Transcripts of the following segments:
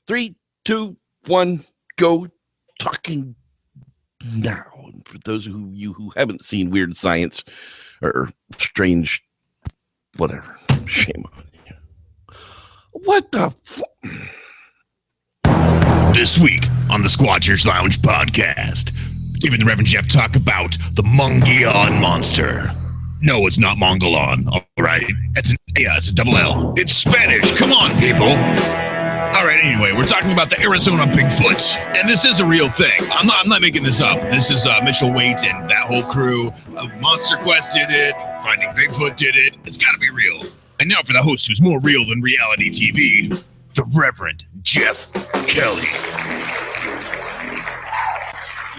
3, 2, 1, go. Talking now. And for those of you who haven't seen Weird Science or strange, whatever, shame on you. What the This week on the Squatchers Lounge podcast, even the Reverend Jeff talk about the Mogollon Monster. No, it's not Mogollon, all right? It's a double L. It's Spanish. Come on, people. All right, anyway, we're talking about the Arizona Bigfoot, and this is a real thing. I'm not making this up. This is Mitchell Waite and that whole crew. Monster Quest did it. Finding Bigfoot did it. It's got to be real. And now for the host who's more real than reality TV, the Reverend Jeff Kelly.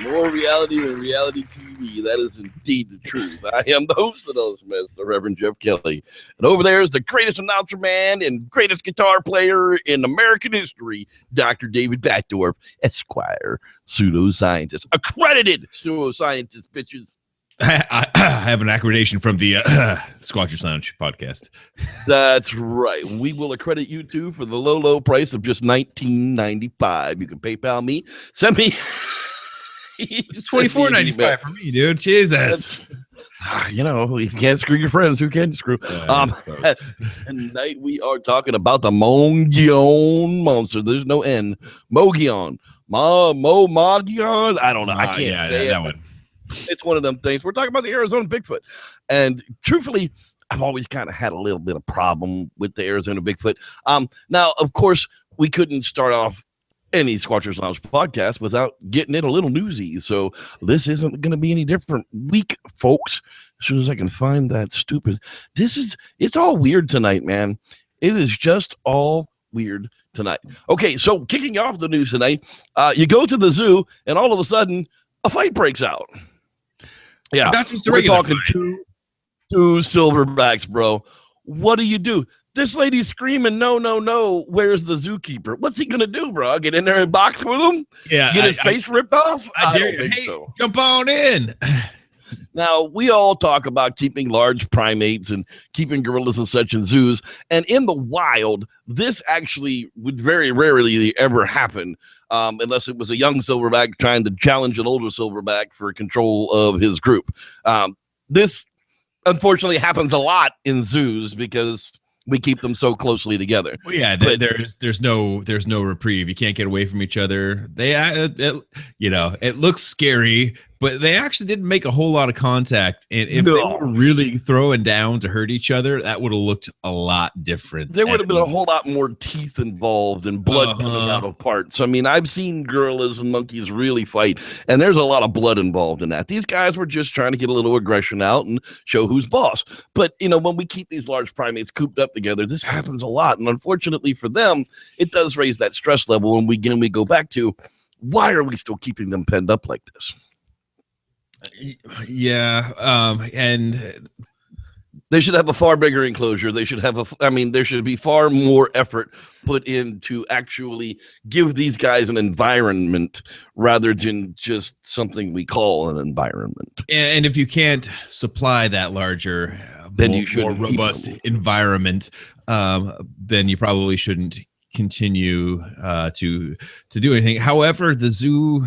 More reality than reality TV. That is indeed the truth. I am the host of those mess, the Reverend Jeff Kelly. And over there is the greatest announcer man and greatest guitar player in American history, Dr. David Batdorf, Esquire, pseudoscientist. Accredited pseudoscientist, bitches. I have an accreditation from the Squatchers Lounge podcast. That's right. We will accredit you too for the low price of just $19.95. You can PayPal me. Send me... It's $24.95 for me, dude. Jesus. You know, if you can't screw your friends, who can you screw? Tonight we are talking about the Mogollon Monster. There's no N. Mogollon. Mogollon. I don't know. I can't say that it. One. It's one of them things. We're talking about the Arizona Bigfoot. And truthfully, I've always kind of had a little bit of problem with the Arizona Bigfoot. Now, of course, we couldn't start off any Squatchers Lounge podcast without getting it a little newsy. So this isn't going to be any different week, folks. As soon as I can find that stupid, it's all weird tonight, man. It is just all weird tonight. Okay, so kicking off the news tonight, you go to the zoo and all of a sudden a fight breaks out. Yeah, not just a we're regular talking fight. two silverbacks, bro. What do? This lady's screaming, no, where's the zookeeper? What's he going to do, bro? Get in there and box with him? Yeah. Get his face ripped off? I don't think so. Jump on in. Now, we all talk about keeping large primates and keeping gorillas and such in zoos. And in the wild, this actually would very rarely ever happen unless it was a young silverback trying to challenge an older silverback for control of his group. This, unfortunately, happens a lot in zoos because we keep them so closely together. Well, yeah, there's no reprieve. You can't get away from each other. It looks scary, but they actually didn't make a whole lot of contact. And if they were really throwing down to hurt each other, that would have looked a lot different. There would have been a whole lot more teeth involved and blood coming out of parts. I mean, I've seen gorillas and monkeys really fight, and there's a lot of blood involved in that. These guys were just trying to get a little aggression out and show who's boss. But, when we keep these large primates cooped up together, this happens a lot. And unfortunately for them, it does raise that stress level. And we go back to, why are we still keeping them penned up like this? Yeah. And they should have a far bigger enclosure. They should have there should be far more effort put in to actually give these guys an environment rather than just something we call an environment. And if you can't supply that larger, then you should more robust environment, then you probably shouldn't continue to do anything. However, the zoo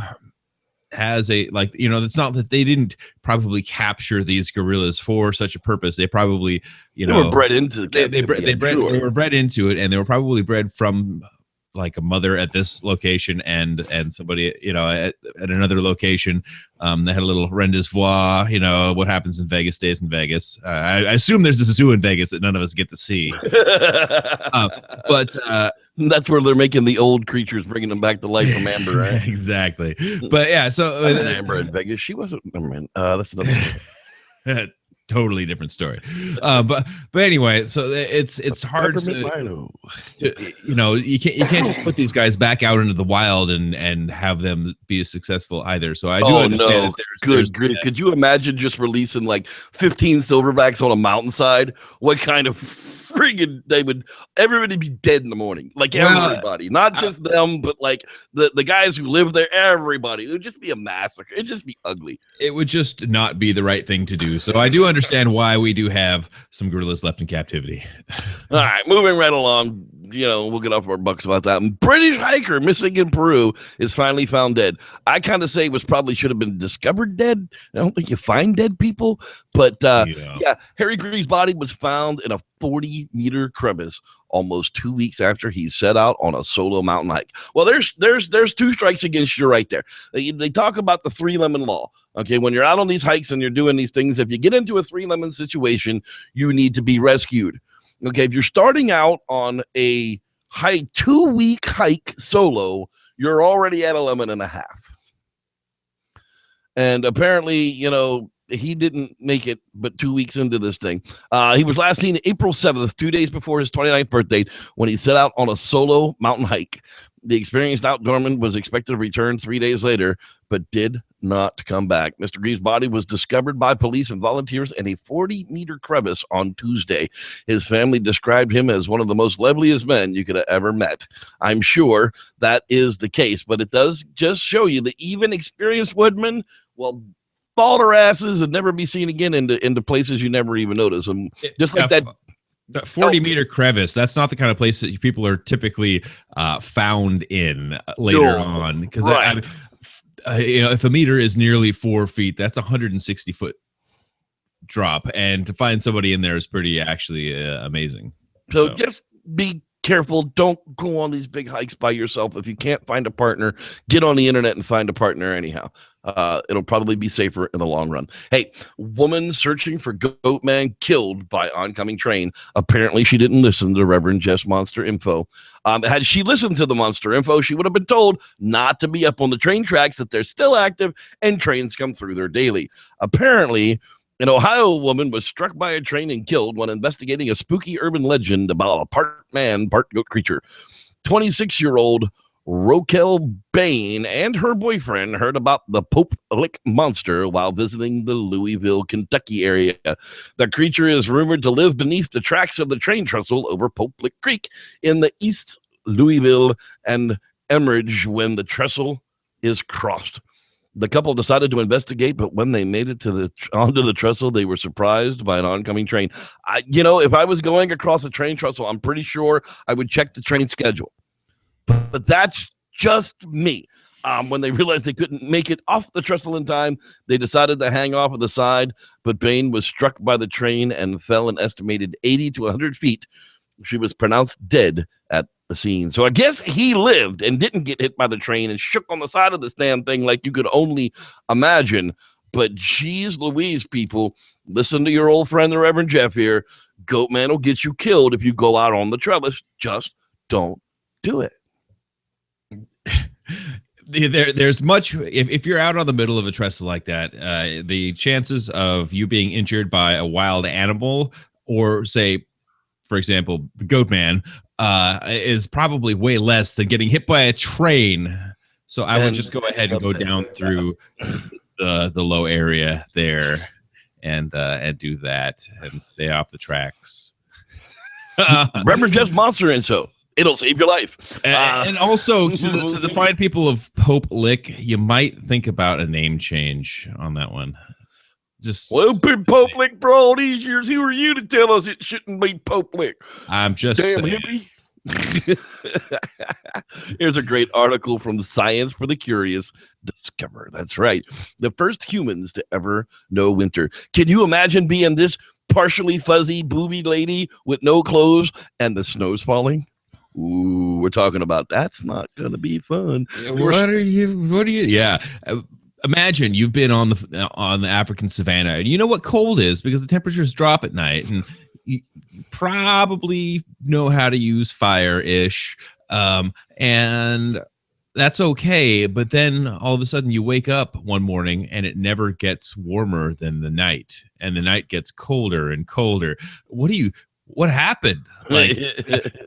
has it's not that they didn't probably capture these gorillas for such a purpose. They probably, they were bred into it. They were bred into it, and they were probably bred from like a mother at this location and somebody, at another location. They had a little rendezvous, what happens in Vegas stays in Vegas. I assume there's a zoo in Vegas that none of us get to see. But that's where they're making the old creatures, bringing them back to life from Amber, right? Exactly. But yeah, so Amber in Vegas, she wasn't. That's another story. Totally different story. But anyway, so it's hard to you can't just put these guys back out into the wild and have them be successous either. So I do understand that there's could you imagine just releasing like 15 silverbacks on a mountainside? What kind of friggin' everybody be dead in the morning. Like everybody, not just them, but like the guys who live there, everybody. It would just be a massacre. It'd just be ugly. It would just not be the right thing to do. So I do understand why we do have some gorillas left in captivity. All right, moving right along. we'll get off our bucks about that. And British hiker missing in Peru is finally found dead. I kind of say should have been discovered dead. I don't think you find dead people, but yeah, Harry Greaves' body was found in a 40-meter crevice almost 2 weeks after he set out on a solo mountain hike. Well, there's 2 strikes against you right there. They talk about the 3 lemon law. Okay, when you're out on these hikes and you're doing these things, if you get into a 3 lemon situation, you need to be rescued. Okay, if you're starting out on a 2-week hike solo, you're already at 11.5. And apparently, he didn't make it but 2 weeks into this thing. He was last seen April 7th, 2 days before his 29th birthday, when he set out on a solo mountain hike. The experienced outdoorman was expected to return 3 days later, but did not come back. Mr. Greaves' body was discovered by police and volunteers in a 40-meter crevice on Tuesday. His family described him as one of the most loveliest men you could have ever met. I'm sure that is the case, but it does just show you that even experienced woodmen will fall their asses and never be seen again into places you never even notice. And just like that. That 40-meter crevice, that's not the kind of place that people are typically found in later on. Because, right. If a meter is nearly 4 feet, that's a 160-foot drop. And to find somebody in there is pretty actually amazing. So just be careful. Don't go on these big hikes by yourself. If you can't find a partner, get on the internet and find a partner anyhow. It'll probably be safer in the long run. Hey, woman searching for goat man killed by oncoming train. Apparently, she didn't listen to Reverend Jeff's monster info. Had she listened to the monster info, she would have been told not to be up on the train tracks, that they're still active and trains come through there daily. Apparently, an Ohio woman was struck by a train and killed when investigating a spooky urban legend about a part man, part goat creature. 26-year-old Roquel Bain and her boyfriend heard about the Pope Lick monster while visiting the Louisville, Kentucky area. The creature is rumored to live beneath the tracks of the train trestle over Pope Lick Creek in the East Louisville and Emerge when the trestle is crossed. The couple decided to investigate, but when they made it onto the trestle, they were surprised by an oncoming train. If I was going across a train trestle, I'm pretty sure I would check the train schedule. But that's just me. When they realized they couldn't make it off the trestle in time, they decided to hang off of the side, but Bain was struck by the train and fell an estimated 80 to 100 feet. She was pronounced dead at the scene. So I guess he lived and didn't get hit by the train and shook on the side of this damn thing like you could only imagine. But geez Louise, people, listen to your old friend, the Reverend Jeff here. Goat man will get you killed if you go out on the trellis. Just don't do it. There's much if you're out on the middle of a trestle like that, the chances of you being injured by a wild animal, or say, for example, the goat man, is probably way less than getting hit by a train. So I would just go ahead and go down through the low area there and do that and stay off the tracks. Reverend Jeff's monster and so. It'll save your life. And also, to the fine people of Pope Lick, you might think about a name change on that one. Been Pope Lick for all these years. Who are you to tell us it shouldn't be Pope Lick? I'm just damn saying. Hippie. Here's a great article from Science for the Curious. Discover. That's right. The first humans to ever know winter. Can you imagine being this partially fuzzy, booby lady with no clothes and the snow's falling? Ooh, we're talking about that's not going to be fun. What are you? Yeah. Imagine you've been on the African savannah, and you know what cold is because the temperatures drop at night, and you probably know how to use fire-ish, and that's okay. But then all of a sudden you wake up one morning and it never gets warmer than the night, and the night gets colder and colder. What happened? Like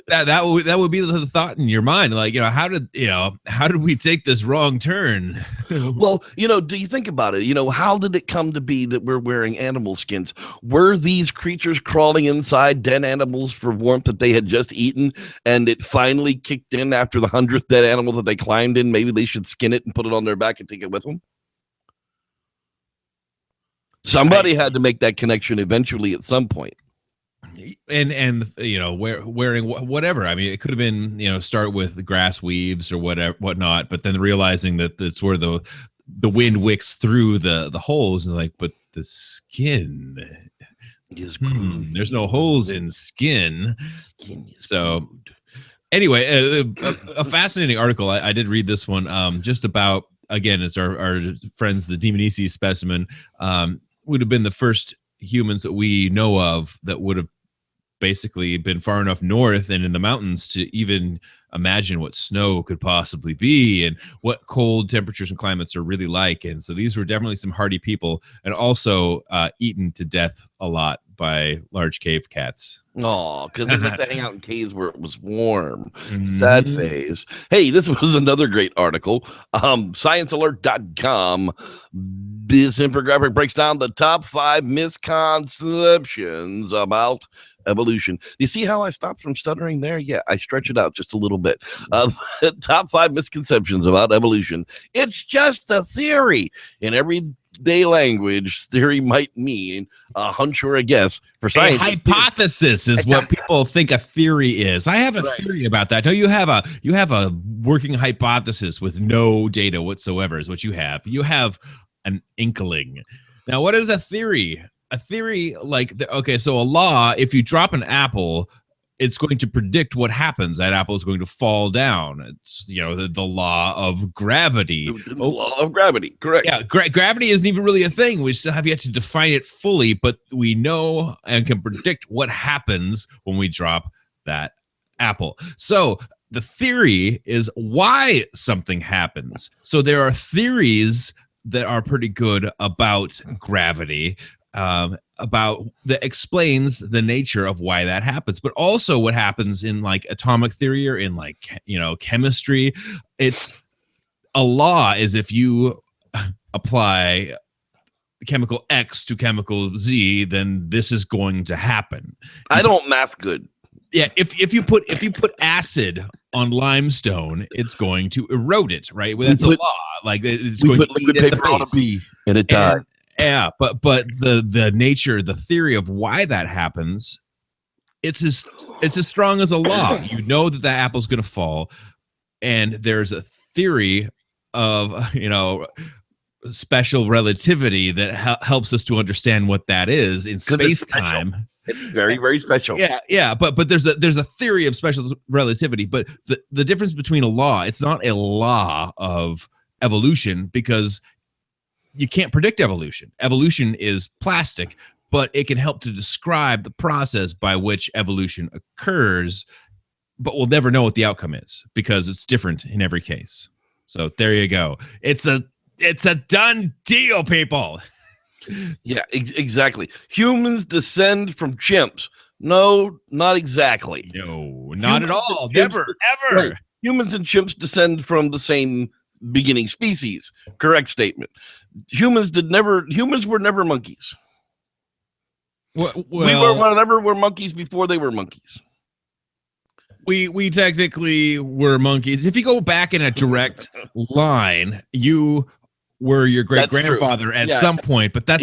that would be the thought in your mind. Like, how did we take this wrong turn? Well, do you think about it? How did it come to be that we're wearing animal skins? Were these creatures crawling inside dead animals for warmth that they had just eaten, and it finally kicked in after the 100th dead animal that they climbed in? Maybe they should skin it and put it on their back and take it with them. Somebody had to make that connection eventually at some point. and you know, wearing whatever. I mean, it could have been, you know, start with grass weaves or whatnot, but then realizing that that's where the wind wicks through the holes, and like, but the skin is there's no holes in skin. So crude. anyway, a fascinating article. I did read this one, just about, again, it's our friends, the Demonese specimen, would have been the first humans that we know of that would have basically been far enough north and in the mountains to even imagine what snow could possibly be and what cold temperatures and climates are really like. And so these were definitely some hardy people, and also eaten to death a lot by large cave cats. Oh, because they like to hang out in caves where it was warm. Sad phase. Hey, this was another great article. ScienceAlert.com. This infographic breaks down the top 5 misconceptions about evolution. You see how I stopped from stuttering there? Yeah, I stretch it out just a little bit. Top 5 misconceptions about evolution. It's just a theory. In everyday language, theory might mean a hunch or a guess. For science, a hypothesis is what people think a theory is. I have a theory about that. No, you have a working hypothesis with no data whatsoever is what you have. You have an inkling. Now, what is a theory? A theory, like, okay, so a law, if you drop an apple, it's going to predict what happens. That apple is going to fall down. It's, you know, the law of gravity. The law of gravity, correct. Yeah, gravity isn't even really a thing. We still have yet to define it fully, but we know and can predict what happens when we drop that apple. So the theory is why something happens. So there are theories that are pretty good about gravity, about that explains the nature of why that happens, but also what happens in like atomic theory or in like, you know, chemistry. It's a law is if you apply chemical X to chemical Z, then this is going to happen. I don't math good. Yeah, if you put acid on limestone, it's going to erode it, right? Well, that's a law. Like it's going to liquid paper on a bee, and it died. Yeah, but the nature, the theory of why that happens, it's as strong as a law. You know that apple's going to fall, and there's a theory of, you know, special relativity that helps us to understand what that is in space time. It's very, very special. Yeah, but there's a theory of special relativity, but the difference between a law, it's not a law of evolution, because you can't predict evolution. Evolution is plastic, but it can help to describe the process by which evolution occurs, but we'll never know what the outcome is because it's different in every case. So there you go. It's a done deal, people. Yeah, exactly. Humans descend from chimps. No, not exactly. No, not at all. Never, ever. Right. Humans and chimps descend from the same beginning species. Correct statement. Humans were never monkeys. Well, we were monkeys before they were monkeys. We technically were monkeys. If you go back in a direct line, you were your great grandfather at some point, but that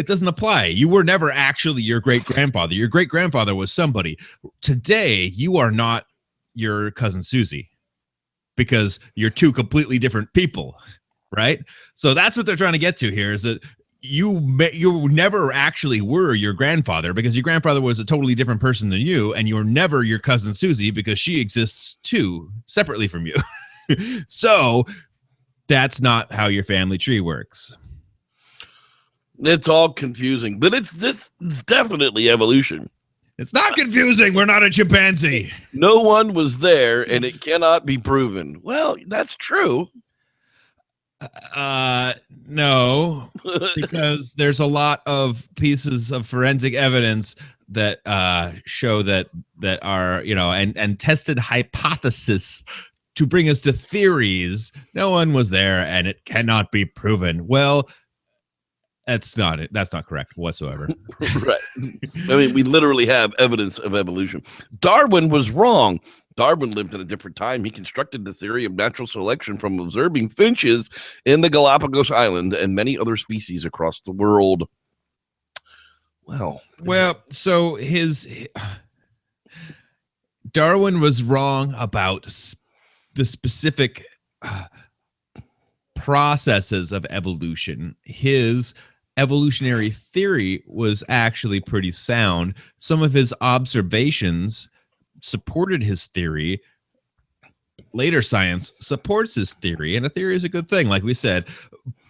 doesn't apply. You were never actually your great grandfather. Your great grandfather was somebody. Today, you are not your cousin Susie, because you're two completely different people, right? So that's what they're trying to get to here, is that you never actually were your grandfather, because your grandfather was a totally different person than you, and you're never your cousin Susie because she exists too, separately from you. So that's not how your family tree works. It's all confusing, but it's definitely evolution. It's not confusing. We're not a chimpanzee. No one was there, and it cannot be proven. Well, that's true. No, because there's a lot of pieces of forensic evidence that show that are, you know, and tested hypothesis to bring us to theories. No one was there, and it cannot be proven. Well, that's not it. That's not correct whatsoever. Right. I mean, we literally have evidence of evolution. Darwin was wrong. Darwin lived in a different time. He constructed the theory of natural selection from observing finches in the Galapagos Island and many other species across the world. Well, so Darwin was wrong about the specific processes of evolution. His evolutionary theory was actually pretty sound. Some of his observations supported his theory. Later science supports his theory, and a theory is a good thing, like we said.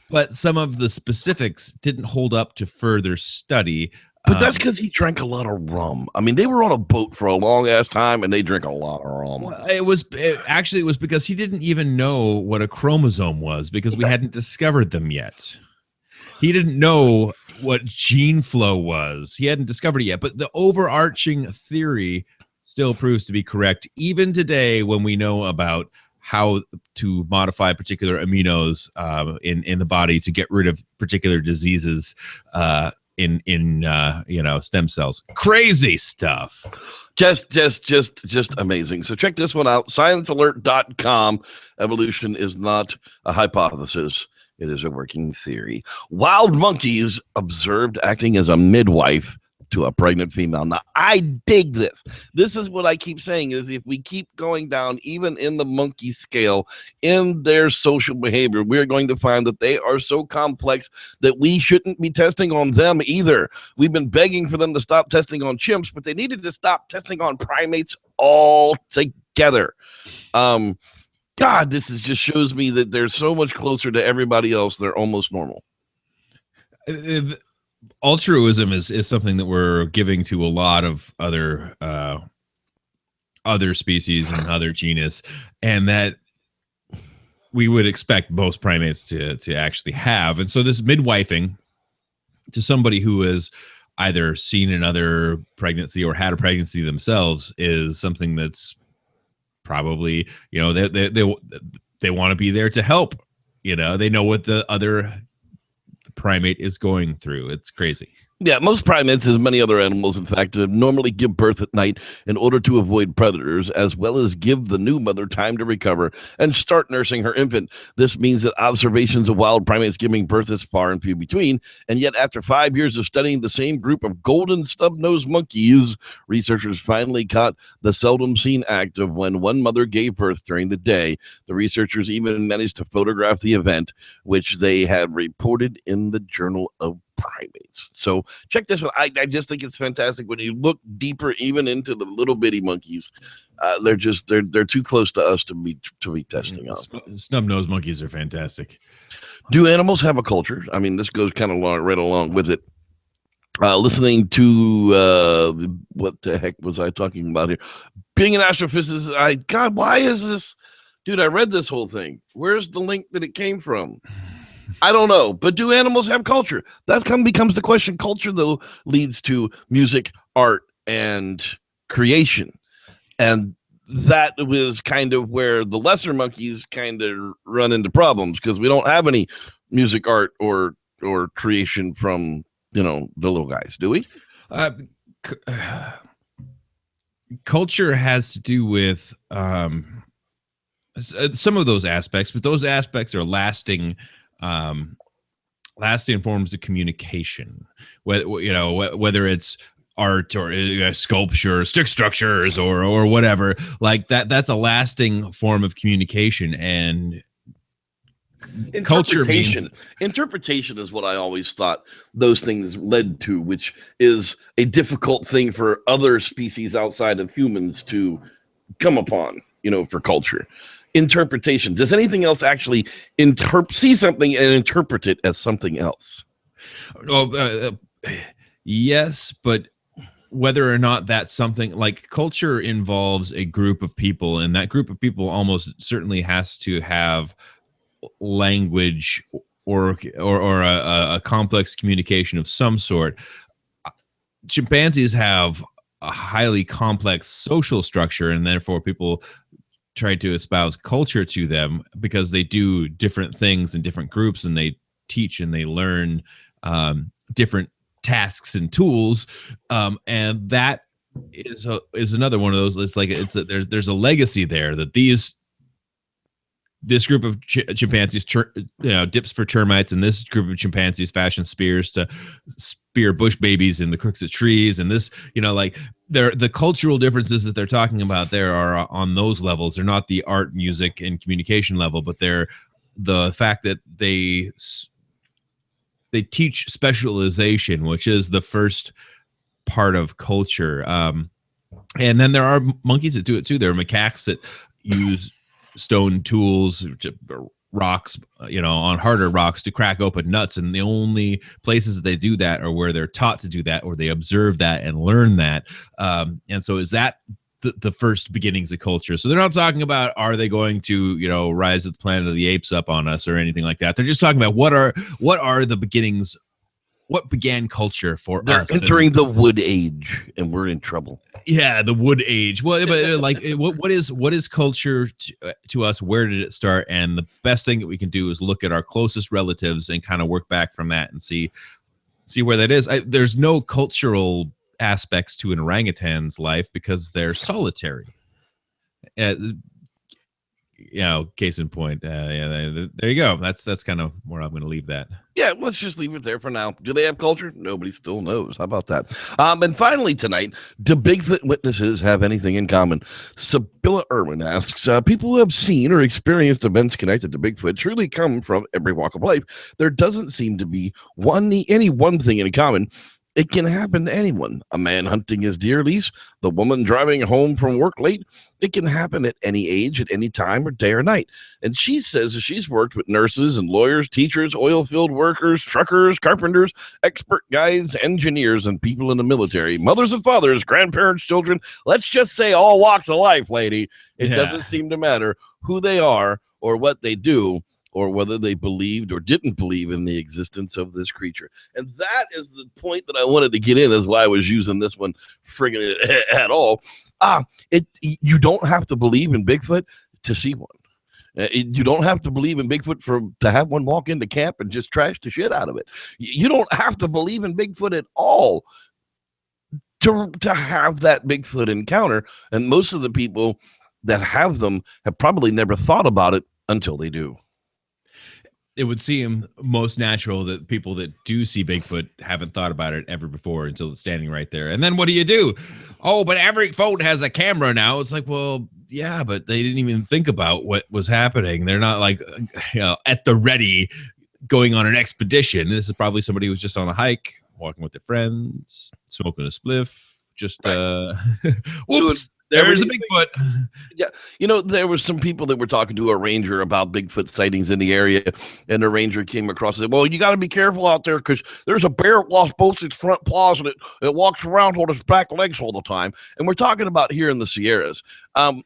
But some of the specifics didn't hold up to further study. But that's because he drank a lot of rum. I mean, they were on a boat for a long ass time, and they drink a lot of rum. Well, it was because he didn't even know what a chromosome was, because we hadn't discovered them yet. He didn't know what gene flow was. He hadn't discovered it yet. But the overarching theory still proves to be correct, even today, when we know about how to modify particular aminos in the body to get rid of particular diseases in stem cells. Crazy stuff. Just amazing. So check this one out. ScienceAlert.com. Evolution is not a hypothesis. It is a working theory. Wild monkeys observed acting as a midwife to a pregnant female. Now, I dig this. This is what I keep saying, is if we keep going down, even in the monkey scale, in their social behavior, we're going to find that they are so complex that we shouldn't be testing on them either. We've been begging for them to stop testing on chimps, but they needed to stop testing on primates altogether. God, this just shows me that they're so much closer to everybody else. They're almost normal. Altruism is something that we're giving to a lot of other species and other genus, and that we would expect most primates to actually have. And so this midwifing to somebody who has either seen another pregnancy or had a pregnancy themselves is something that's probably, they want to be there to help. They know what the other primate is going through. It's crazy. Yeah, most primates, as many other animals, in fact, normally give birth at night in order to avoid predators, as well as give the new mother time to recover and start nursing her infant. This means that observations of wild primates giving birth is far and few between, and yet after 5 years of studying the same group of golden stub-nosed monkeys, researchers finally caught the seldom seen act of when one mother gave birth during the day. The researchers even managed to photograph the event, which they had reported in the Journal of Primates. So check this one. I just think it's fantastic when you look deeper even into the little bitty monkeys. They're too close to us to be testing on. Snub-nosed monkeys are fantastic. Do animals have a culture? I mean, this goes kind of right along with it. Listening to what the heck was I talking about here? Being an astrophysicist, God, why is this? Dude, I read this whole thing. Where's the link that it came from? I don't know, but do animals have culture? That becomes the question. Culture, though, leads to music, art, and creation. And that was kind of where the lesser monkeys kind of run into problems, because we don't have any music, art, or creation from, the little guys, do we? Culture has to do with some of those aspects, but those aspects are lasting forms of communication, whether it's art or sculpture, stick structures, or whatever like that. That's a lasting form of communication. And culture means interpretation is what I always thought those things led to, which is a difficult thing for other species outside of humans to come upon, for culture. Interpretation. Does anything else actually see something and interpret it as something else? Yes, but whether or not that's something, like culture involves a group of people, and that group of people almost certainly has to have language or a complex communication of some sort. Chimpanzees have a highly complex social structure, and therefore people try to espouse culture to them because they do different things in different groups, and they teach and they learn different tasks and tools, and that is another one of those. It's like there's a legacy there that these this group of chimpanzees dips for termites, and this group of chimpanzees fashion spears to spear bush babies in the crooks of trees. And this, like the cultural differences that they're talking about there are on those levels. They're not the art, music, and communication level, but they're the fact that they teach specialization, which is the first part of culture. And then there are monkeys that do it too. There are macaques that use stone tools, rocks, on harder rocks to crack open nuts. And the only places that they do that are where they're taught to do that, or they observe that and learn that. And so is that the first beginnings of culture? So they're not talking about, are they going to, rise of the Planet of the Apes up on us or anything like that. They're just talking about what are the beginnings, what began culture for us. They're entering the wood age, and we're in trouble. Yeah, the wood age. Well, but like, what is culture to us? Where did it start? And the best thing that we can do is look at our closest relatives and kind of work back from that and see where that is. There's no cultural aspects to an orangutan's life because they're solitary. Case in point. There you go. That's kind of where I'm going to leave that. Yeah, let's just leave it there for now. Do they have culture? Nobody still knows. How about that? And finally tonight, do Bigfoot witnesses have anything in common? Sibylla Irwin asks, people who have seen or experienced events connected to Bigfoot truly come from every walk of life. There doesn't seem to be any one thing in common. It can happen to anyone. A man hunting his deer lease, the woman driving home from work late. It can happen at any age, at any time, or day or night. And she says that she's worked with nurses and lawyers, teachers, oil field workers, truckers, carpenters, expert guides, engineers, and people in the military, mothers and fathers, grandparents, children. Let's just say all walks of life, lady. It doesn't seem to matter who they are or what they do, or whether they believed or didn't believe in the existence of this creature. And that is the point that I wanted to get in. That's why I was using this one friggin' at all. You don't have to believe in Bigfoot to see one. You don't have to believe in Bigfoot to have one walk into camp and just trash the shit out of it. You don't have to believe in Bigfoot at all to have that Bigfoot encounter. And most of the people that have them have probably never thought about it until they do. It would seem most natural that people that do see Bigfoot haven't thought about it ever before until it's standing right there. And then what do? Oh, but every phone has a camera now. It's like, well, yeah, but they didn't even think about what was happening. They're not like, at the ready going on an expedition. This is probably somebody who's just on a hike, walking with their friends, smoking a spliff, just, whoops. There's a Bigfoot. Yeah. There was some people that were talking to a ranger about Bigfoot sightings in the area, and the ranger came across and said, well, you got to be careful out there because there's a bear that lost both its front paws and it walks around on its back legs all the time. And we're talking about here in the Sierras.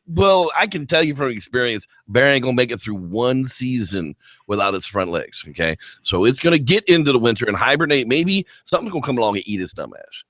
Well, I can tell you from experience, bear ain't going to make it through one season without its front legs, okay? So it's going to get into the winter and hibernate. Maybe something's going to come along and eat its dumb ass.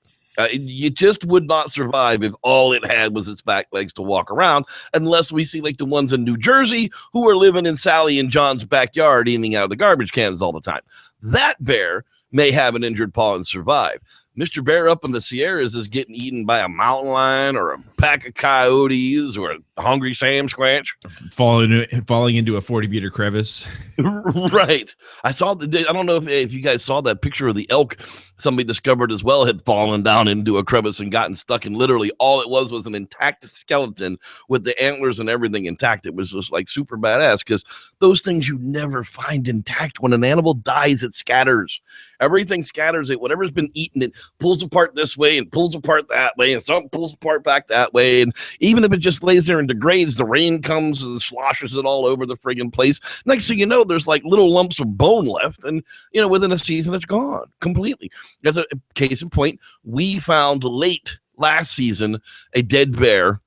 You just would not survive if all it had was its back legs to walk around, unless we see like the ones in New Jersey who are living in Sally and John's backyard eating out of the garbage cans all the time. That bear may have an injured paw and survive. Mr. Bear up in the Sierras is getting eaten by a mountain lion or a pack of coyotes or a hungry Sam Squanch. Falling into a 40-meter crevice. Right. I don't know if you guys saw that picture of the elk somebody discovered as well had fallen down into a crevice and gotten stuck, and literally all it was an intact skeleton with the antlers and everything intact. It was just like super badass because those things you never find intact. When an animal dies, it scatters. Everything scatters. It whatever's been eaten, it pulls apart this way and pulls apart that way, and something pulls apart back that way. And even if it just lays there and degrades, the rain comes and sloshes it all over the friggin' place. Next thing you know, there's like little lumps of bone left, and within a season it's gone completely. As a case in point, we found late last season a dead bear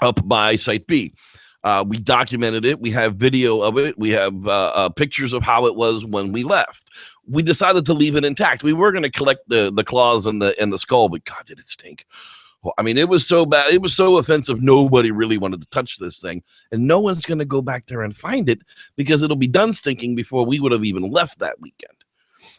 up by Site B. We documented it. We have video of it. We have pictures of how it was when we left. We decided to leave it intact. We were going to collect the claws and the skull, but God, did it stink. I mean, it was so bad. It was so offensive. Nobody really wanted to touch this thing. And no one's going to go back there and find it because it'll be done stinking before we would have even left that weekend.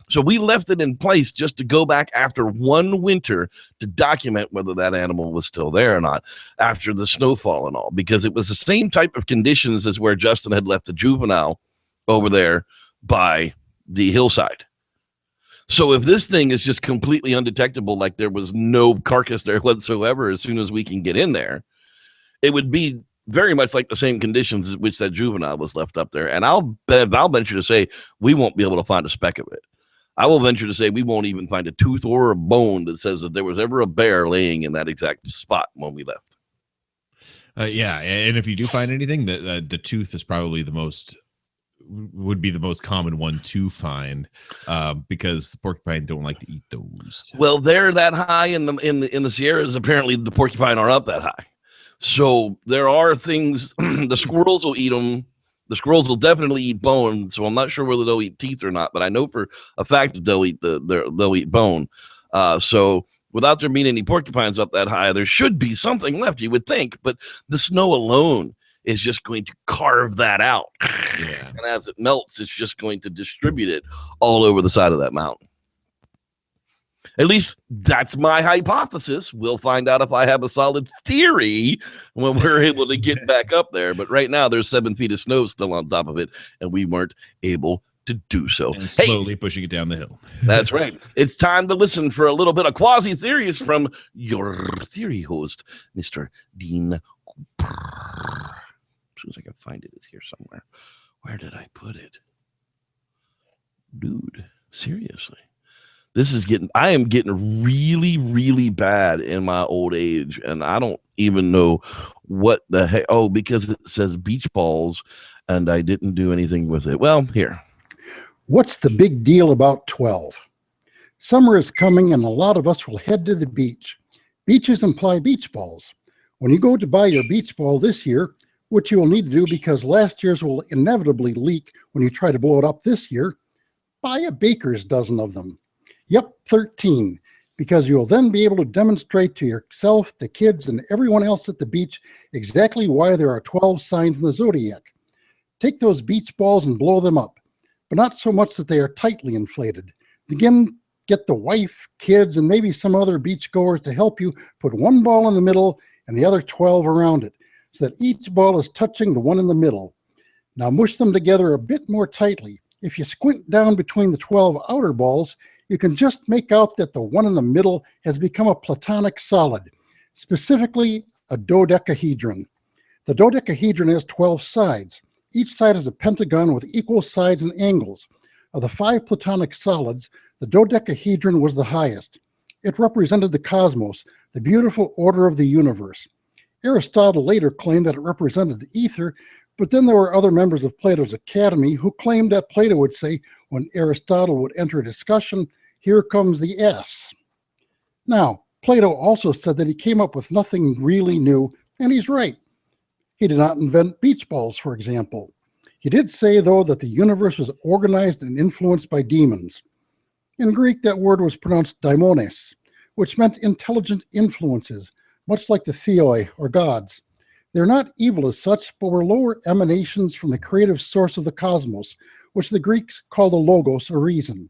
So we left it in place just to go back after one winter to document whether that animal was still there or not after the snowfall and all, because it was the same type of conditions as where Justin had left the juvenile over there by the hillside. So if this thing is just completely undetectable, like there was no carcass there whatsoever, as soon as we can get in there, it would be very much like the same conditions in which that juvenile was left up there. And I'll venture to say we won't be able to find a speck of it. I will venture to say we won't even find a tooth or a bone that says that there was ever a bear laying in that exact spot when we left. Yeah, and if you do find anything, the tooth is probably would be the most common one to find, because the porcupine don't like to eat those. Well, they're that high in the Sierras. Apparently, the porcupine are up that high. So there are things. The squirrels will eat them. The squirrels will definitely eat bone. So I'm not sure whether they'll eat teeth or not, but I know for a fact that they'll eat bone. So without there being any porcupines up that high, there should be something left, you would think. But the snow alone is just going to carve that out. Yeah. And as it melts, it's just going to distribute it all over the side of that mountain. At least that's my hypothesis. We'll find out if I have a solid theory when we're able to get back up there. But right now, there's 7 feet of snow still on top of it, and we weren't able to do so. And slowly pushing it down the hill. That's right. It's time to listen for a little bit of quasi-theories from your theory host, Mr. Dean Cooper. As soon as I can find it, it's here somewhere. Where did I put it? Dude, seriously. I am getting really, really bad in my old age, and I don't even know what the heck. Oh, because it says beach balls, and I didn't do anything with it. Well, here. What's the big deal about 12? Summer is coming, and a lot of us will head to the beach. Beaches imply beach balls. When you go to buy your beach ball this year, which you will need to do because last year's will inevitably leak when you try to blow it up this year, buy a baker's dozen of them. Yep, 13, because you will then be able to demonstrate to yourself, the kids, and everyone else at the beach exactly why there are 12 signs in the Zodiac. Take those beach balls and blow them up, but not so much that they are tightly inflated. Again, get the wife, kids, and maybe some other beachgoers to help you put one ball in the middle and the other 12 around it, so that each ball is touching the one in the middle. Now mush them together a bit more tightly. If you squint down between the 12 outer balls, you can just make out that the one in the middle has become a platonic solid, specifically a dodecahedron. The dodecahedron has 12 sides. Each side is a pentagon with equal sides and angles. Of the 5 platonic solids, the dodecahedron was the highest. It represented the cosmos, the beautiful order of the universe. Aristotle later claimed that it represented the ether, but then there were other members of Plato's Academy who claimed that Plato would say, when Aristotle would enter a discussion, "Here comes the S." Now, Plato also said that he came up with nothing really new, and he's right. He did not invent beach balls, for example. He did say, though, that the universe was organized and influenced by demons. In Greek, that word was pronounced daimones, which meant intelligent influences, much like the theoi, or gods. They're not evil as such, but were lower emanations from the creative source of the cosmos, which the Greeks call the logos, or reason.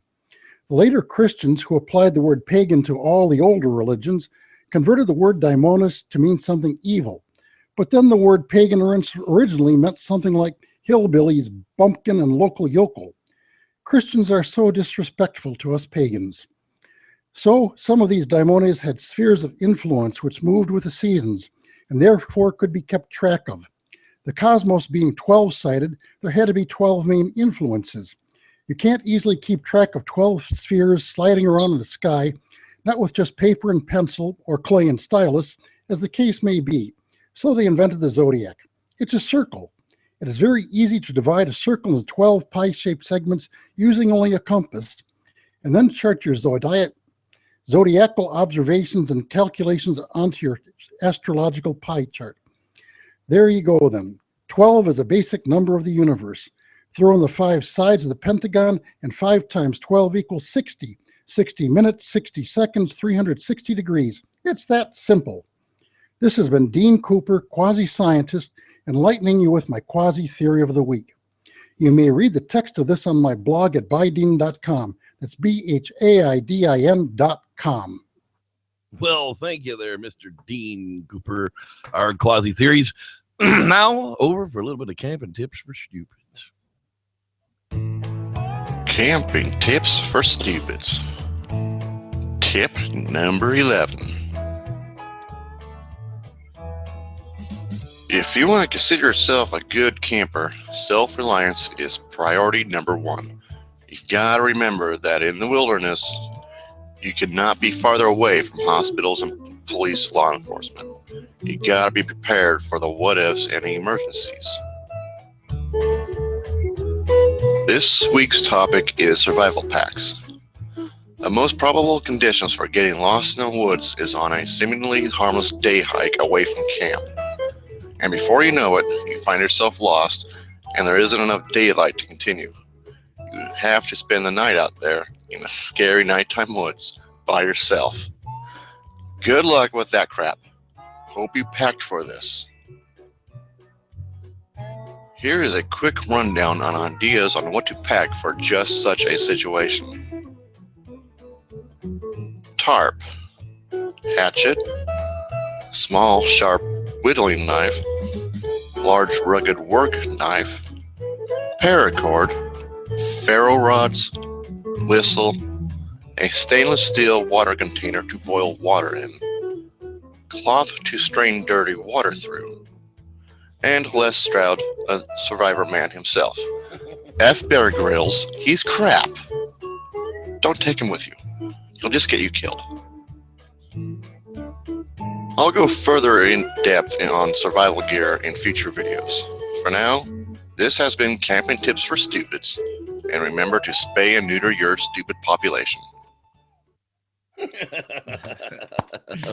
The later Christians, who applied the word pagan to all the older religions, converted the word daimonos to mean something evil. But then the word pagan originally meant something like hillbillies, bumpkin, and local yokel. Christians are so disrespectful to us pagans. So some of these daimones had spheres of influence which moved with the seasons, and therefore could be kept track of. The cosmos being 12-sided, there had to be 12 main influences. You can't easily keep track of 12 spheres sliding around in the sky, not with just paper and pencil or clay and stylus, as the case may be. So they invented the Zodiac. It's a circle. It is very easy to divide a circle into 12 pie-shaped segments using only a compass, and then chart your zodiacal observations and calculations onto your astrological pie chart. There you go then. 12 is a basic number of the universe. Throw in the 5 sides of the pentagon, and 5 times 12 equals 60. 60 minutes, 60 seconds, 360 degrees. It's that simple. This has been Dean Cooper, quasi-scientist, enlightening you with my quasi-theory of the week. You may read the text of this on my blog at bydean.com. That's BHAIDIN.com. Well, thank you there, Mr. Dean Cooper, our quasi theories. Now, over for a little bit of camping tips for stupids. Camping tips for stupids. Tip number 11. If you want to consider yourself a good camper, self-reliance is priority number 1. You gotta remember that in the wilderness, you cannot be farther away from hospitals and police law enforcement. You gotta be prepared for the what-ifs and emergencies. This week's topic is survival packs. The most probable conditions for getting lost in the woods is on a seemingly harmless day hike away from camp. And before you know it, you find yourself lost and there isn't enough daylight to continue. You have to spend the night out there in the scary nighttime woods by yourself. Good luck with that crap. Hope you packed for this. Here is a quick rundown on ideas on what to pack for just such a situation. Tarp, hatchet, small sharp whittling knife, large rugged work knife, paracord, ferro rods, whistle, a stainless steel water container to boil water in, cloth to strain dirty water through, and Les Stroud, a survivor man himself. F. Bear Grylls, he's crap. Don't take him with you. He'll just get you killed. I'll go further in depth on survival gear in future videos. For now, this has been Camping Tips for Stupids, and remember to spay and neuter your stupid population.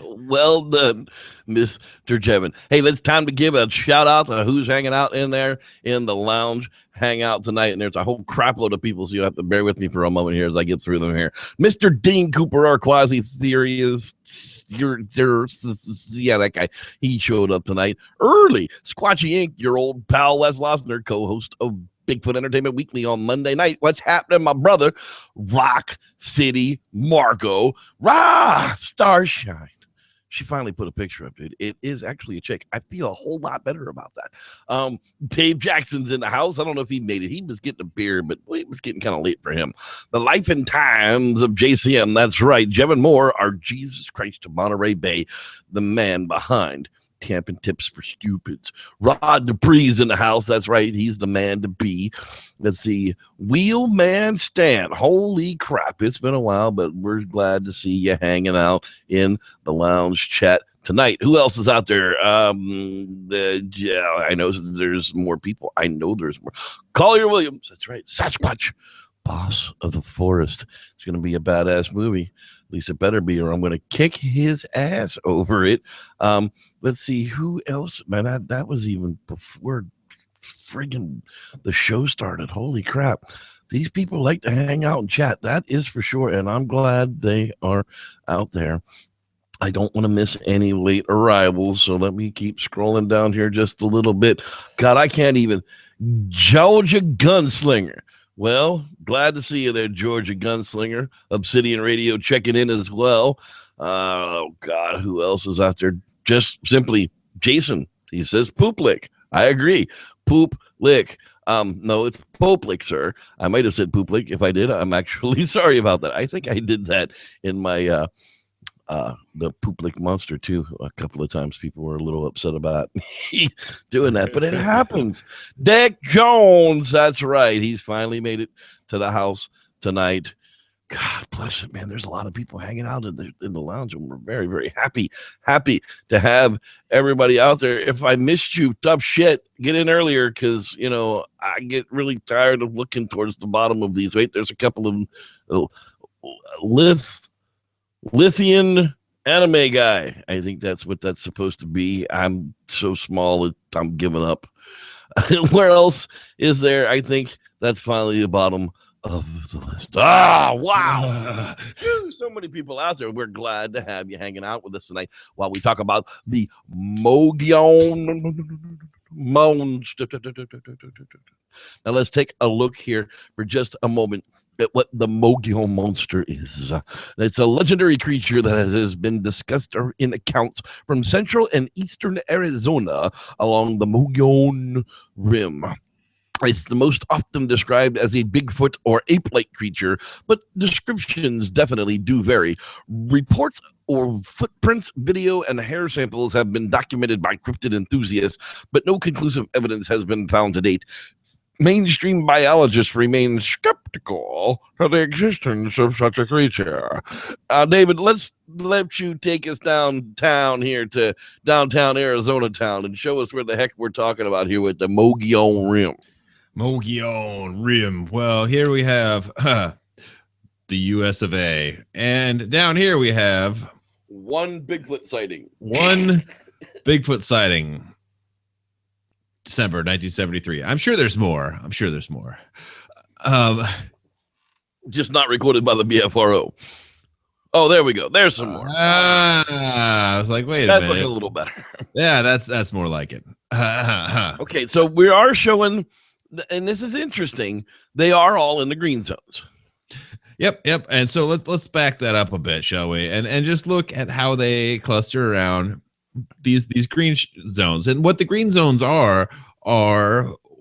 Well done, Mr. Jevin. Hey, it's time to give a shout out to who's hanging out in there in the lounge hangout tonight. And there's a whole crapload of people, so you have to bear with me for a moment here as I get through them here. Mr. Dean Cooper, our quasi theorist, yeah, that guy, he showed up tonight early. Squatchy Inc., your old pal Wes Losner, co-host of Bigfoot Entertainment Weekly on Monday night. What's happening, my brother? Rock City Margot. Rah! Starshine. She finally put a picture up, dude. It is actually a chick. I feel a whole lot better about that. Dave Jackson's in the house. I don't know if he made it. He was getting a beer, but it was getting kind of late for him. The life and times of JCM. That's right. Jevin Moore, our Jesus Christ of Monterey Bay, the man behind Camping Tips for Stupids. Rod Dupree's in the house. That's right. He's the man to be. Let's see. Wheelman Stan. Holy crap. It's been a while, but we're glad to see you hanging out in the lounge chat tonight. Who else is out there? I know there's more people. I know there's more. Collier Williams. That's right. Sasquatch, boss of the forest. It's going to be a badass movie. At least it better be, or I'm going to kick his ass over it. Let's see who else. Man, that was even before friggin' the show started. Holy crap. These people like to hang out and chat. That is for sure. And I'm glad they are out there. I don't want to miss any late arrivals. So let me keep scrolling down here just a little bit. God, I can't even. Georgia Gunslinger. Well, glad to see you there, Georgia Gunslinger. Obsidian Radio checking in as well. Oh, God, who else is out there? Just simply Jason. He says Poop Lick. I agree. Poop Lick. No, it's Pope Lick, sir. I might have said Poop Lick. If I did, I'm actually sorry about that. I think I did that in my the Poop Lick Monster, too. A couple of times people were a little upset about me doing that, but it happens. Dick Jones, that's right. He's finally made it to the house tonight. God bless it, man. There's a lot of people hanging out in the lounge, and we're very, very happy to have everybody out there. If I missed you, tough shit, get in earlier, because, you know, I get really tired of looking towards the bottom of these. Wait, there's a couple of Lithian anime guy. I think that's what that's supposed to be. I'm so small that I'm giving up. Where else is there? I think that's finally the bottom of the list. Ah, wow. So many people out there. We're glad to have you hanging out with us tonight while we talk about the Mogollon Monster. Now let's take a look here for just a moment at what the Mogollon Monster is. It's a legendary creature that has been discussed in accounts from central and eastern Arizona along the Mogollon Rim. It's the most often described as a Bigfoot or ape-like creature, but descriptions definitely do vary. Reports or footprints, video, and hair samples have been documented by cryptid enthusiasts, but no conclusive evidence has been found to date. Mainstream biologists remain skeptical to the existence of such a creature. David, let's let you take us downtown here to downtown Arizona town and show us where the heck we're talking about here with the Mogollon Rim. Mogollon Rim. Well, here we have the US of A. And down here we have one Bigfoot sighting. One Bigfoot sighting. December 1973. I'm sure there's more. Just not recorded by the BFRO. Oh, there we go. There's some more. I was like, wait a minute. That's like a little better. Yeah, that's more like it. Okay, so we are showing, and this is interesting, they are all in the green zones. Yep. And so let's back that up a bit, shall we? And just look at how they cluster around these green zones. And what the green zones are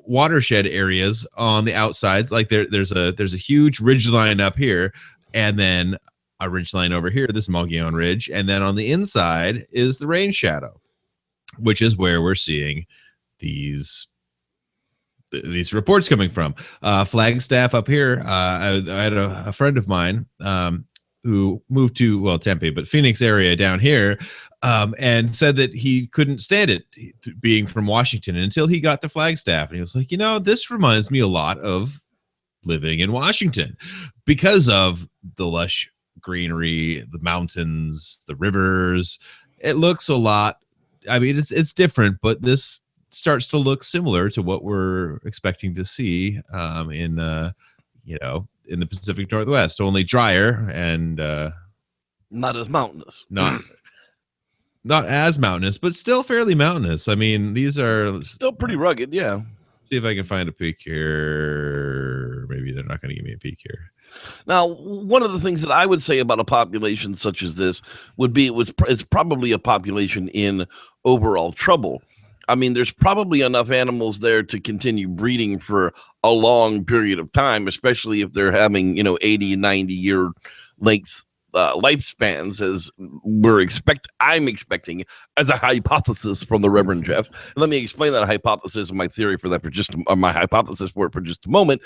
watershed areas on the outsides. Like there's a huge ridge line up here, and then a ridge line over here, this Mogollon Ridge, and then on the inside is the rain shadow, which is where we're seeing these reports coming from. Flagstaff up here. I had a friend of mine who moved to Tempe, but Phoenix area down here, and said that he couldn't stand it being from Washington until he got to Flagstaff, and he was like, this reminds me a lot of living in Washington because of the lush greenery, the mountains, the rivers. It looks a lot. I mean, it's different, but this starts to look similar to what we're expecting to see in the Pacific Northwest, only drier and not as mountainous. Not as mountainous, but still fairly mountainous. I mean, these are still pretty rugged. Yeah. See if I can find a peak here. Maybe they're not going to give me a peak here. Now, one of the things that I would say about a population such as this would be it's probably a population in overall trouble. I mean, there's probably enough animals there to continue breeding for a long period of time, especially if they're having, 80, 90-year length lifespans, as I'm expecting as a hypothesis from the Reverend Jeff. Let me explain that hypothesis and my theory for that my hypothesis for it for just a moment.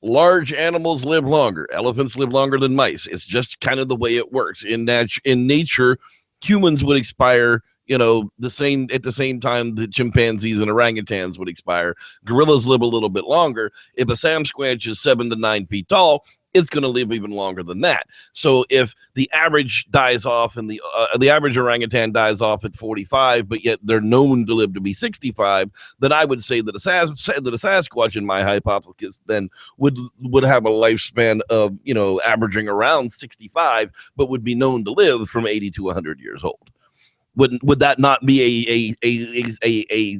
Large animals live longer. Elephants live longer than mice. It's just kind of the way it works. In nature, humans would expire at the same time that chimpanzees and orangutans would expire. Gorillas live a little bit longer. If a Sasquatch is 7 to 9 feet tall, it's going to live even longer than that. So if the average dies off and the average orangutan dies off at 45, but yet they're known to live to be 65, then I would say that a Sasquatch, in my hypothesis, then would have a lifespan of averaging around 65, but would be known to live from 80 to 100 years old. Would that not be a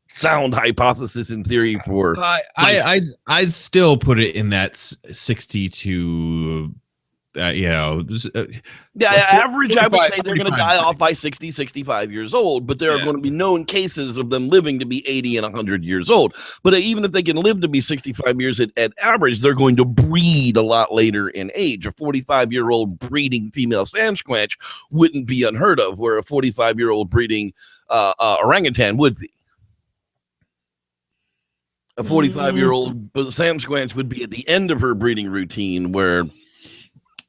sound hypothesis in theory for? I'd still put it in that 60 to average. I would say they're going to die off by 60, 65 years old, but there are going to be known cases of them living to be 80 and 100 years old. But even if they can live to be 65 years at average, they're going to breed a lot later in age. A 45-year-old breeding female Sasquatch wouldn't be unheard of, where a 45-year-old breeding orangutan would be. A 45-year-old Sasquatch would be at the end of her breeding routine, where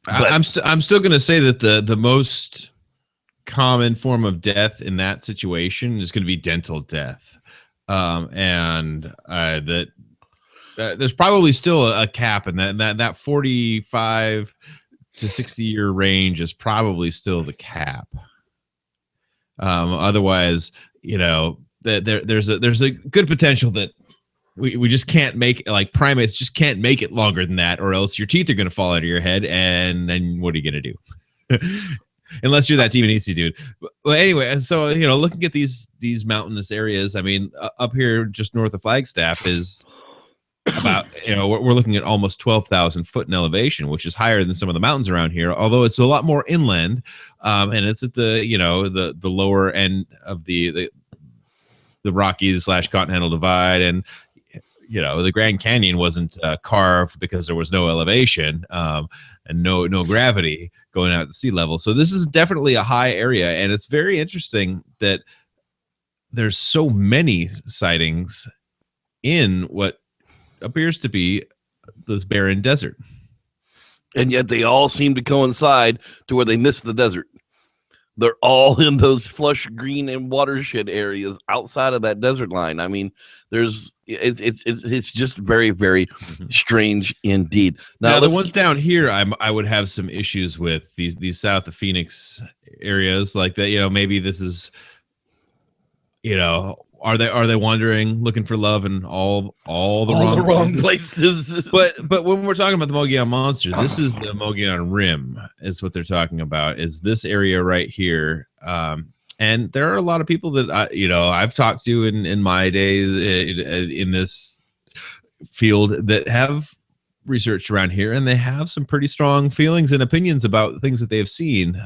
I'm still going to say that the most common form of death in that situation is going to be dental death, and that there's probably still a cap, and that 45 to 60 year range is probably still the cap. Otherwise, there's a good potential that we just can't make it, like primates just can't make it longer than that, or else your teeth are going to fall out of your head, and then what are you going to do? Unless you're that Demon Easty dude. Well, anyway, so looking at these mountainous areas, I mean, up here just north of Flagstaff is about we're looking at almost 12,000 foot in elevation, which is higher than some of the mountains around here. Although it's a lot more inland, and it's at the the lower end of the Rockies / Continental Divide, and the Grand Canyon wasn't carved because there was no elevation and no gravity going out at the sea level. So this is definitely a high area, and it's very interesting that there's so many sightings in what appears to be this barren desert. And yet they all seem to coincide to where they miss the desert. They're all in those flush green and watershed areas outside of that desert line. I mean, it's just very, very strange indeed. Now the ones down here, I would have some issues with these south of Phoenix areas like that. Maybe this is, are they wandering, looking for love in all the wrong places? But when we're talking about the Mogollon Monster, this is the Mogollon Rim, is what they're talking about. Is this area right here? And there are a lot of people that I've talked to in my days in this field that have researched around here, and they have some pretty strong feelings and opinions about things that they've seen,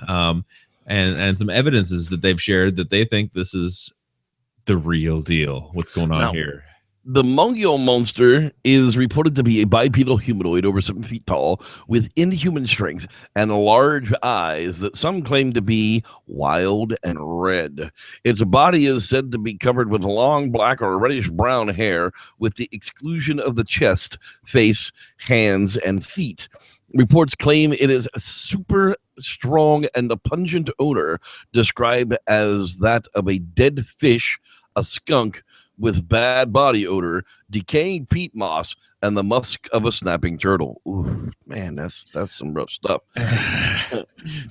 and some evidences that they've shared that they think this is the real deal. What's going on here? The Mogollon Monster is reported to be a bipedal humanoid over 7 feet tall with inhuman strength and large eyes that some claim to be wild and red. Its body is said to be covered with long black or reddish brown hair with the exclusion of the chest, face, hands, and feet. Reports claim it is a super strong and a pungent odor described as that of a dead fish, a skunk, with bad body odor, decaying peat moss, and the musk of a snapping turtle. Ooh, man, that's some rough stuff.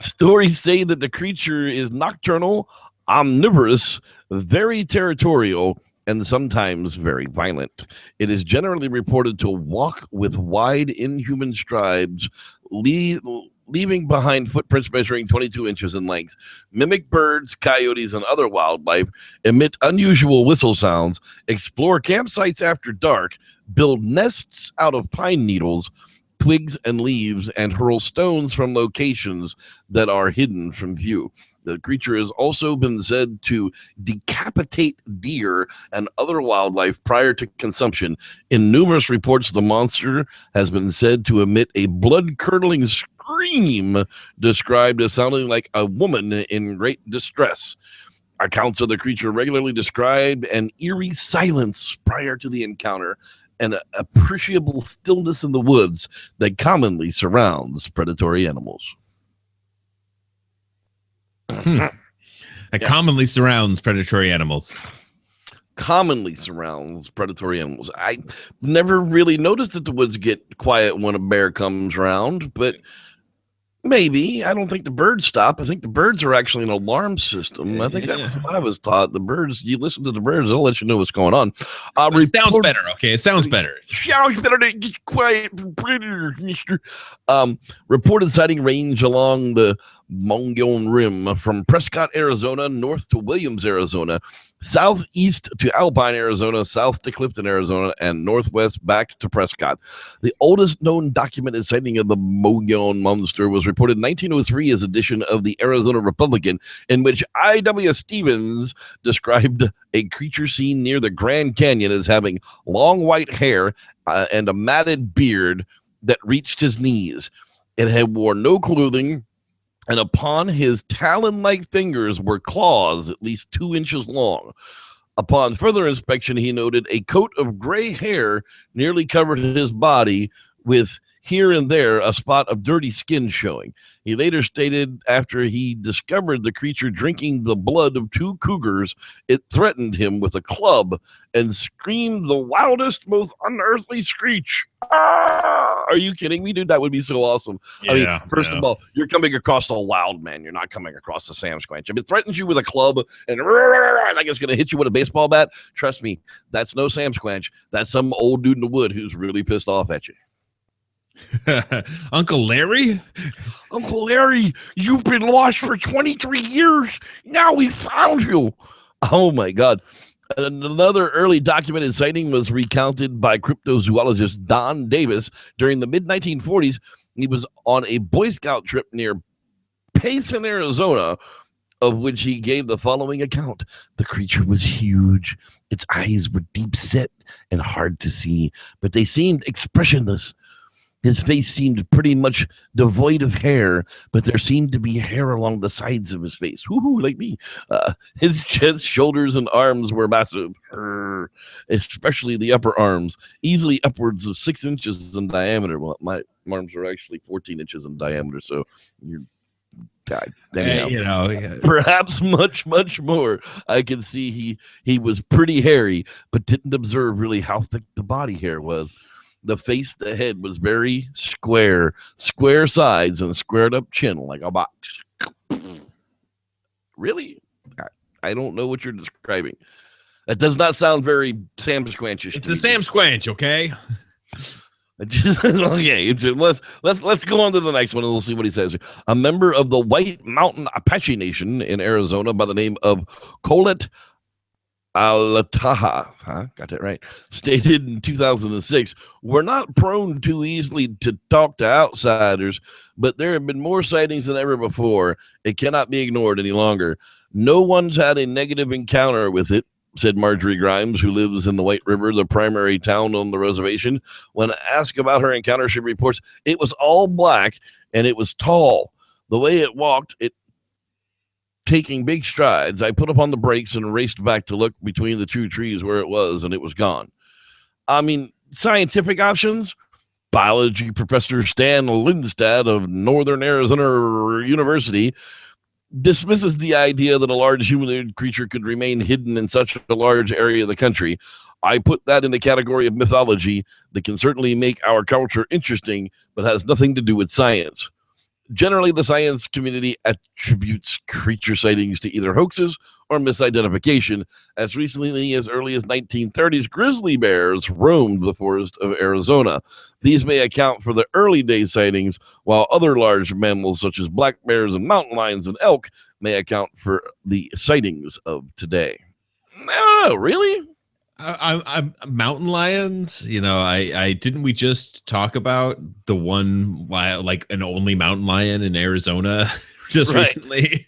Stories say that the creature is nocturnal, omnivorous, very territorial, and sometimes very violent. It is generally reported to walk with wide, inhuman strides, leaving behind footprints measuring 22 inches in length, mimic birds, coyotes, and other wildlife, emit unusual whistle sounds, explore campsites after dark, build nests out of pine needles, twigs, and leaves, and hurl stones from locations that are hidden from view. The creature has also been said to decapitate deer and other wildlife prior to consumption. In numerous reports, the monster has been said to emit a blood-curdling scream described as sounding like a woman in great distress. Accounts of the creature regularly describe an eerie silence prior to the encounter and an appreciable stillness in the woods that commonly surrounds predatory animals. It commonly surrounds predatory animals. Commonly surrounds predatory animals. I never really noticed that the woods get quiet when a bear comes around, but maybe. I don't think the birds stop. I think the birds are actually an alarm system. I think that was what I was taught. The birds, you listen to the birds, they'll let you know what's going on. It sounds better, okay? It sounds better. Sounds better to get quiet from predators, mister. Reported sighting range along the Mogollon Rim from Prescott, Arizona, north to Williams, Arizona, southeast to Alpine, Arizona, south to Clifton, Arizona, and northwest back to Prescott. The oldest known documented sighting of the Mogollon Monster was reported in 1903 as edition of the Arizona Republican, in which I.W. Stevens described a creature seen near the Grand Canyon as having long white hair and a matted beard that reached his knees. It had worn no clothing, and upon his talon-like fingers were claws at least 2 inches long. Upon further inspection, he noted a coat of gray hair nearly covered his body, with here and there a spot of dirty skin showing. He later stated after he discovered the creature drinking the blood of 2 cougars, it threatened him with a club and screamed the wildest, most unearthly screech. Ah! Are you kidding me, dude? That would be so awesome. Yeah, I mean, first of all, you're coming across a wild man. You're not coming across a Sam Squanch. If it threatens you with a club and like it's going to hit you with a baseball bat, trust me, that's no Sam Squanch. That's some old dude in the wood who's really pissed off at you. Uncle Larry? Uncle Larry, you've been lost for 23 years. Now we found you. Oh my God. Another early documented sighting was recounted by cryptozoologist Don Davis during the mid 1940s. He was on a Boy Scout trip near Payson, Arizona, of which he gave the following account. The creature was huge. Its eyes were deep set and hard to see, but they seemed expressionless. His face seemed pretty much devoid of hair, but there seemed to be hair along the sides of his face. Woohoo, like me. His chest, shoulders, and arms were massive, especially the upper arms, easily upwards of 6 inches in diameter. Well, my arms are actually 14 inches in diameter, so you're God, perhaps much more. I can see he was pretty hairy, but didn't observe really how thick the body hair was. The face, the head was very square sides and squared up chin like a box. Really? I don't know what you're describing. That does not sound very Sam Squanchish. It's a Sam Squanch, okay? Okay. Let's go on to the next one and we'll see what he says. A member of the White Mountain Apache Nation in Arizona by the name of Colette Alataha, got that right, stated in 2006, we're not prone too easily to talk to outsiders, but there have been more sightings than ever before. It cannot be ignored any longer. No one's had a negative encounter with it, said Marjorie Grimes, who lives in the White River, the primary town on the reservation. When asked about her encounter, she reports, it was all black and it was tall. The way it walked, it taking big strides. I put up on the brakes and raced back to look between the two trees where it was, and it was gone. I mean, scientific options. Biology professor Stan Lindstad of Northern Arizona University dismisses the idea that a large humanoid creature could remain hidden in such a large area of the country. I put that in the category of mythology that can certainly make our culture interesting, but has nothing to do with science. Generally, the science community attributes creature sightings to either hoaxes or misidentification. As recently as early as 1930s, grizzly bears roamed the forest of Arizona. These may account for the early day sightings, while other large mammals such as black bears and mountain lions and elk may account for the sightings of today. No, really? I'm mountain lions. I didn't we just talk about the one like an only mountain lion in Arizona just recently?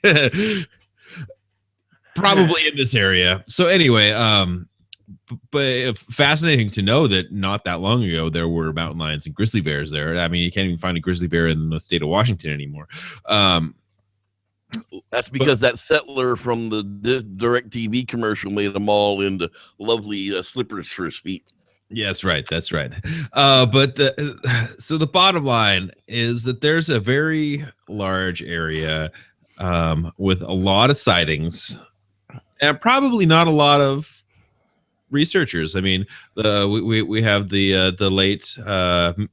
Probably in this area. So anyway, but fascinating to know that not that long ago there were mountain lions and grizzly bears there. I mean, you can't even find a grizzly bear in the state of Washington anymore. That's because that settler from the Direct TV commercial made them all into lovely slippers for his feet. Yes, right. That's right. But so the bottom line is that there's a very large area with a lot of sightings and probably not a lot of researchers. I mean, we have the late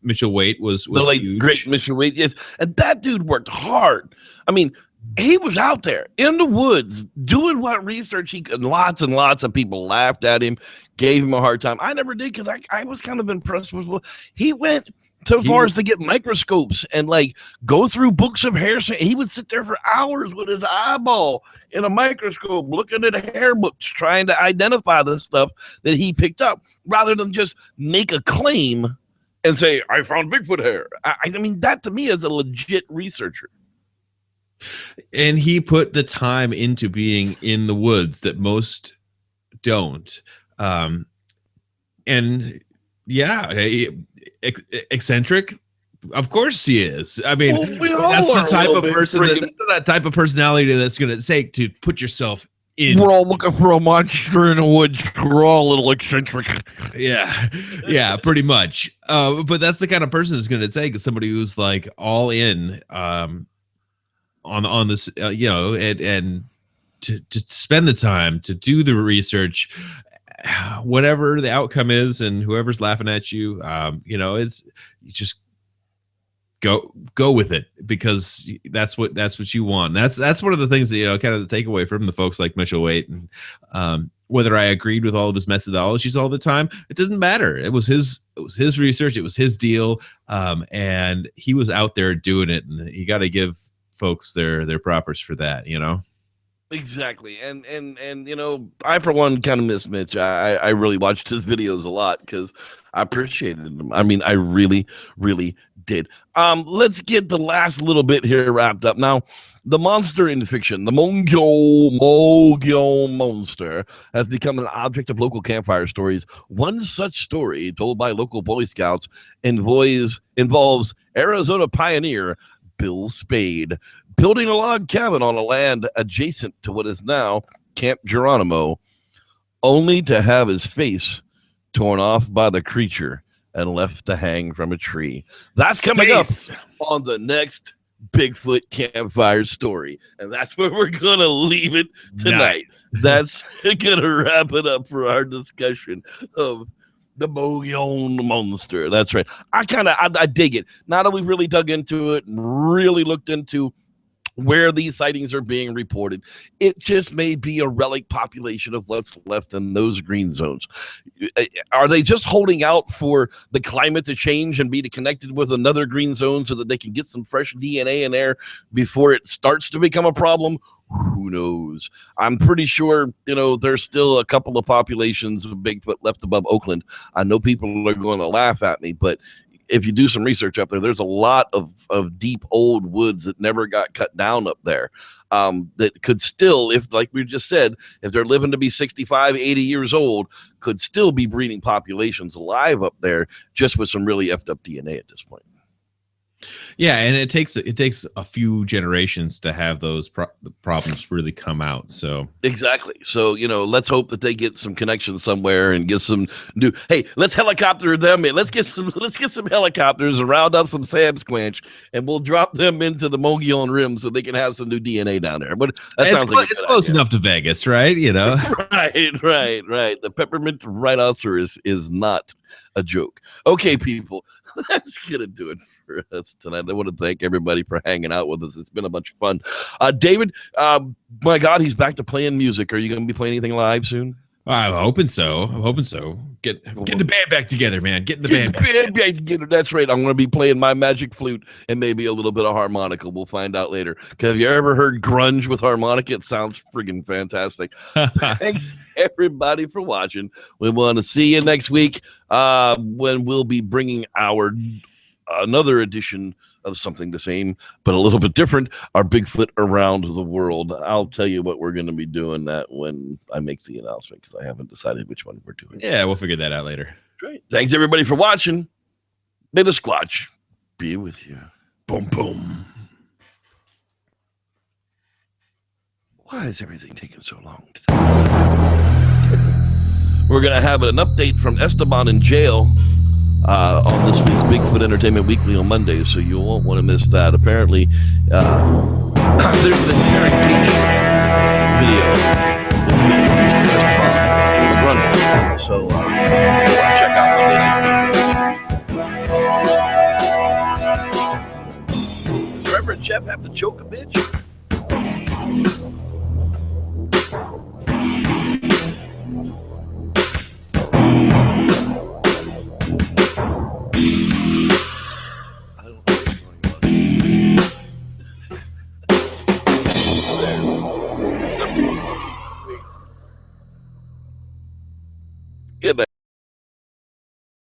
Mitchell Waite was the late huge. Great Mitchell Waite, yes, and that dude worked hard. I mean, he was out there in the woods doing what research he could. Lots and lots of people laughed at him, gave him a hard time. I never did because I was kind of impressed with what he went so far as to get microscopes and like go through books of hair. He would sit there for hours with his eyeball in a microscope looking at hair books trying to identify the stuff that he picked up rather than just make a claim and say, I found Bigfoot hair. I mean, that to me is a legit researcher. And he put the time into being in the woods that most don't. And yeah, eccentric. Of course he is. I mean, that's the type of person that type of personality that's going to take to put yourself in. We're all looking for a monster in the woods. We're all a little eccentric. Yeah, pretty much. But that's the kind of person who's going to take somebody who's like all in. On this, and to spend the time to do the research, whatever the outcome is, and whoever's laughing at you, it's you just go with it because that's what you want. That's one of the things that kind of the takeaway from the folks like Mitchell Waite and whether I agreed with all of his methodologies all the time, it doesn't matter. It was his research. It was his deal. And he was out there doing it, and you got to give folks their propers for that, you know? Exactly. And I, for one, kind of miss Mitch. I really watched his videos a lot because I appreciated him. I mean, I really, really did. Let's get the last little bit here wrapped up. Now, the monster in fiction, the Mogollon Monster, has become an object of local campfire stories. One such story, told by local Boy Scouts, involves Arizona pioneer Bill Spade building a log cabin on a land adjacent to what is now Camp Geronimo, only to have his face torn off by the creature and left to hang from a tree. That's coming up on the next Bigfoot campfire story, and that's where we're gonna leave it tonight. That's gonna wrap it up for our discussion of the Mogollon Monster. That's right. I dig it. Now that we've really dug into it and really looked into where these sightings are being reported, it just may be a relic population of what's left in those green zones. Are they just holding out for the climate to change and be connected with another green zone so that they can get some fresh DNA in there before it starts to become a problem? Who knows? I'm pretty sure, there's still a couple of populations of Bigfoot left above Oakland. I know people are going to laugh at me, but if you do some research up there, there's a lot of deep old woods that never got cut down up there, that could still, if, like we just said, if they're living to be 65, 80 years old, could still be breeding populations alive up there, just with some really effed up DNA at this point. Yeah, and it takes a few generations to have those problems really come out. So exactly. So let's hope that they get some connection somewhere and get some new. Hey, let's helicopter them in. Let's get some helicopters and round up some Sam Squanch, and we'll drop them into the Mogollon Rim so they can have some new DNA down there. But that sounds like it's close enough to Vegas, right? Right. The peppermint rhinoceros is not a joke. Okay, people. That's gonna do it for us tonight. I want to thank everybody for hanging out with us. It's been a bunch of fun. David, my God, he's back to playing music. Are you going to be playing anything live soon? I'm hoping so. Get the band back together, man. Get the band back together. That's right. I'm going to be playing my magic flute and maybe a little bit of harmonica. We'll find out later. Because have you ever heard grunge with harmonica? It sounds friggin' fantastic. Thanks, everybody, for watching. We want to see you next week when we'll be bringing another edition of something the same, but a little bit different, our Bigfoot around the world. I'll tell you what we're going to be doing that when I make the announcement, because I haven't decided which one we're doing. Yeah, we'll figure that out later. Great. Thanks, everybody, for watching. May the Squatch be with you. Boom, boom. Why is everything taking so long today? We're going to have an update from Esteban in jail on this week's Bigfoot Entertainment Weekly on Monday, so you won't want to miss that. Apparently, there's an interrogation video that we so check out Monday night. Does Reverend Jeff have to choke a bitch?